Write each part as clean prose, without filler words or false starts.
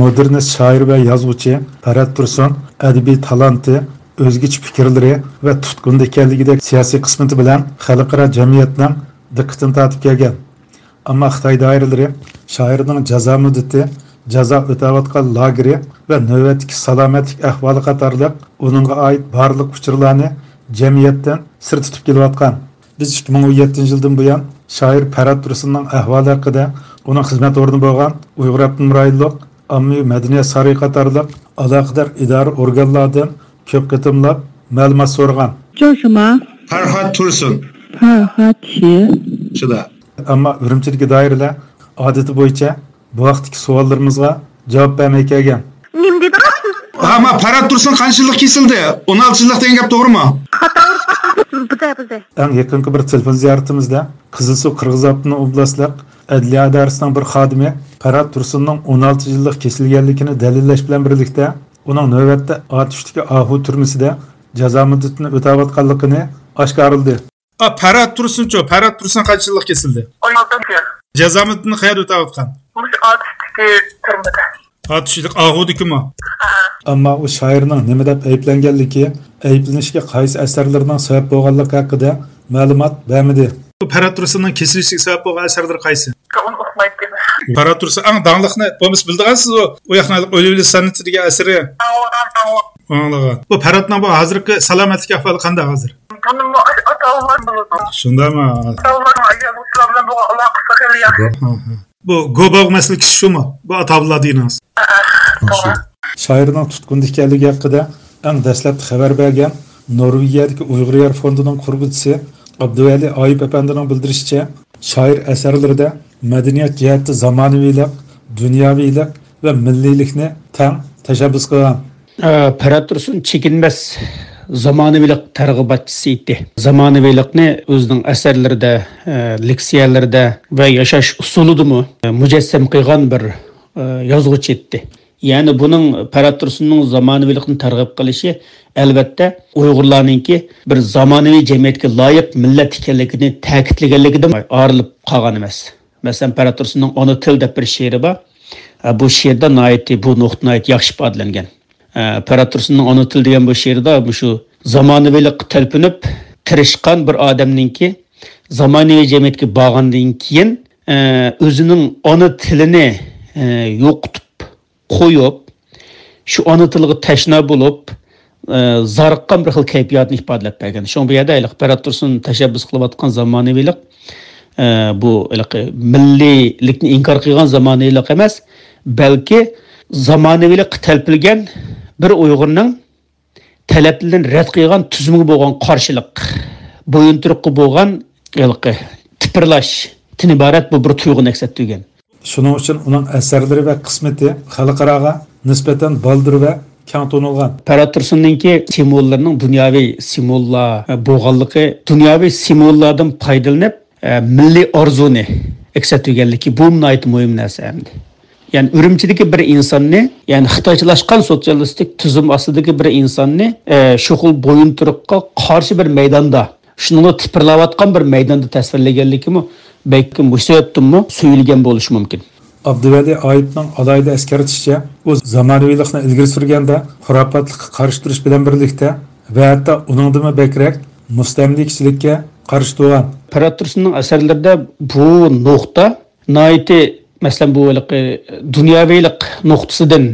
modernist shoir va yozuvchi Farhod Tursun adabiy talanti, o'zgacha fikrlari va tutqunda ekanligidek siyosiy qismati bilan xalqaro jamiyatning diqqatini tortib kelgan. Ammo Xitoy doiralari shoirning jazo muddati, jazo o'tayotgan lageri va navbatdagi salomatlik ahvoli qatorliq uningga oid barliq uchurlarni jamiyatdan sir tutib kelayotgan. Biz 2017 yildan buyon shoir Farhod Tursunning ahvoli haqida, uning xizmat o'rni bo'lgan Uyg'ur Abdul Murayilliq ommaviy madaniyat saroyi qatorliq aloqador idora organlaridan ko'p qitimlab ma'lumot so'ragan. 叫什么？ Farhod Tursun. Farhod Shida. Ammo Urumchidagi doiralar odati bo'yicha bu vaqtdagi savollarimizga javob bermay kelgan. Nim dedi? Ama Farhod Tursun qancha yillik kesildi? 16 yillik degan gap to'g'rimi? Buday. Eng yaqinqi bir telefon ziyoratimizda Qizilsuv Qirg'iziston oblastlik adliya idorasining bir xodimi Farhod Tursunning 16 yillik kesilganligini dalillash bilan birlikda uning navbatda Otishdagi Ahu turmasida jazo muddatini o'tayotganligini oshkorildi. Farhod Tursunchu, Farhod Tursun qancha yillik kesildi? 16 yil. Jazo muddatini qayerda o'tayotgan? Mush Otishdagi turmada. Otishdagi Ahudikimi? Ammo u shoirning nima deb ayblanganligi, ayblanishiga qaysi asarlarning sabab bo'lganligi haqida ma'lumot bermadi. Farhod Tursunning kesilishiga sabab bo'lgan asarlar qaysi? Uni o'qimaydi. Farhod Tursun ang danglikni bo'lmas bildigansiz u yoqnalik o'livli san'ati degan asari. Anlagan. Bu Farhodning bu hozirgi salomatlik ahvoli qanday hozir? Buni ota-onalar biladi. Shundaymi? Ota-onalar ayollar bilan bu aloqasi qilgan. Bu Gobog masalasi shumi? Bu ota-onalar deymiz. Shoirning tutqunda ekanligi haqida eng dastlabki xabar bergan Norvegiyadagi Uyg'ur yer fondining qurg'uvchisi Abduvali Oyib apandining bildirishicha, shoir asarlarida madaniyat jihati zamonaviylik, dunyoviylik va milliylikni tang tashabbus qilgan. Farhod Tursun chekinmas zamonaviylik targ'ibotchisi edi. Zamonaviylikni o'zining asarlarida, leksiyalarida va yashash usulidami mujassam qilgan bir yozuvchi edi. Yani bunun Farhod Tursunning zamonaviylikni targ'ib qilishi albatta Uyg'urlarningki bir zamonaviy jamiyatga loyiq millat ekanligini ta'kidlaganligidan ayrilib qolgan emas. Masalan, Farhod Tursunning ona til deb bir she'ri bor. Bu she'rda bu nuqta yaxshi ifodalangan. Farhod Tursunning ona til degan bu she'rida shu zamonaviylik talpinib tirishgan bir odamningki zamonaviy jamiyatga borgandan keyin o'zining ona tilini yo'qotib qo'yib, shu ona tiliga tashna bo'lib, zarqan bir xil kayfiyatni ifodalab bergan. Shu bu yerda Farhod Tursun tashabbus qilayotgan zamonaviylik bu milliylikni inkor qilgan zamonaviylik emas, balki zamonaviylik talpilgan bir Uyg'urning talablaridan rad qilgan tuzumga bo'lgan qarshilik, bo'yinturuqqa bo'lgan tipirlash tinibarat bu bir tuyg'uni aks ettirgan. Shuning uchun uning asarlari va qismati xalqaroga nisbatan baldir va keng to'nilgan. Farhod Tursunningki simvollarining dunyoviy simvollar bo'lganligi, dunyoviy simvollardan foydalanib milliy orzuni aks ettirganligi bu nihoyat muhim narsa endi. Yani Urumchidagi bir insonni, yani xitoychilashgan sotsialistik tuzum ostidagi bir insonni shu xil bo'yinturuqqa qarshi bir maydonda, shuni tipirlayotgan bir maydonda tasvirlaganligimi belki musayaptimi so'yilgan bo'lishi mumkin. Abduvali Oyibning alayda eskartishicha, u zamonaviylikni ilgari surganda xurofotlikqa qarshi turish bilan birlikda va hatto uningdimi bekrak mustamlikchilikka qarshi turgan. Farhod Tursunning asarlarida bu nuqta noiti masalan bu dunyoviylik nuqtasidan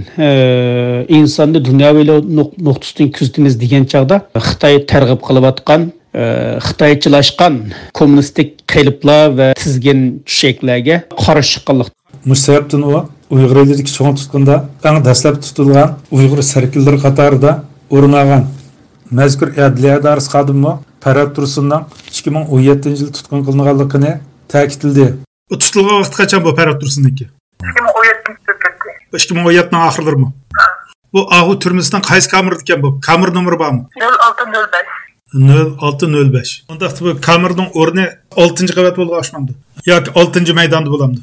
insonni dunyoviylik nuqtasidan kuzatimiz degan chog'da Xitoy targ'ib qilayotgan Xitoychilashgan kommunistik qiliblar va tizgin tushaklarga qarshi chiqqanlik. Musayabdan u Uyg'ur elidagi cho'ng tutqunda eng dastlab tutilgan Uyg'ur sarkillari qatorida o'rin olgan. Mazkur adliya idorasi xodimi Farhod Tursunning 2017 yil tutqun qilinganligini ta'kidladi. Bu tutilgan vaqt qachon bu Farhod Tursunniki? 2017 ning oxirlarimi? Bu Ahu turmasidan qaysi kamerda ekan bu? Kamer nomeri bormi? 0605. Onda bu kamerning o'rni 6-qavat bo'lib oshmamdi. Yoki 6-maydonda bo'lamdi.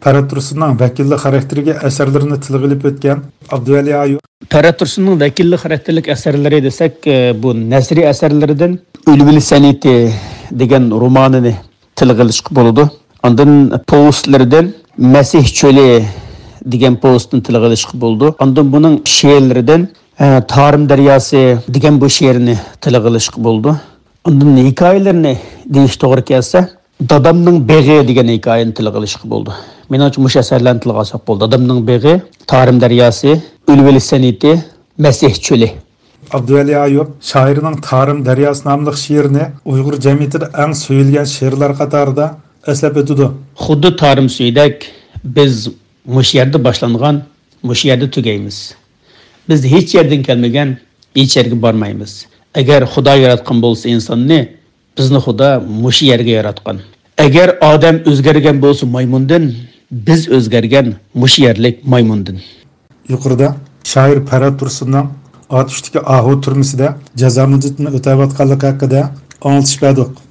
Farhod Tursunning vakillik xarakteriga asarlarini tilga olib o'tgan Abduvali Oyib. Farhod Tursunning vakillik xarakterlik asarlari desak, bu nasriy asarlaridan O'lvili san'ati degan romanini tilga olish bo'ladi. Ondan povestlardan Masih cho'li degan postni tilga olishga bo'ldi. Ondan buning she'rlaridan Tarim daryosi degan bu she'rni tilga olishga bo'ldi. Ondan hikoyalarini deyish to'g'ri kelsa, Dadamning beg'i degan hikoyani tilga olishga bo'ldi. Menimcha mush asarlarni tilga olsak bo'ldi. Dadamning beg'i, Tarim daryosi, Ulveli san'ati, Masih cho'li. Abduvali Ayub shoirining Tarim daryosi nomli she'rini Uyg'ur jamiyatida eng so'yilgan she'rlar qatorida eslab o'tdi. Xuddi Tarim suyidak biz mush yerda boshlangan, mush yerda tugaymiz. Biz hech yerdan kelmagan, hech yerga bormaymiz. Agar Xudo yaratgan bo'lsa insonni, bizni Xudo mush yerga yaratgan. Agar odam o'zgargan bo'lsa maymundan, biz o'zgargan mush yerlik maymundan. Yuqorida shoir Farhod Tursunning Atışdagi Ahu turmusida jazo muddatini o'tayotganligi haqida anglitishib berdik.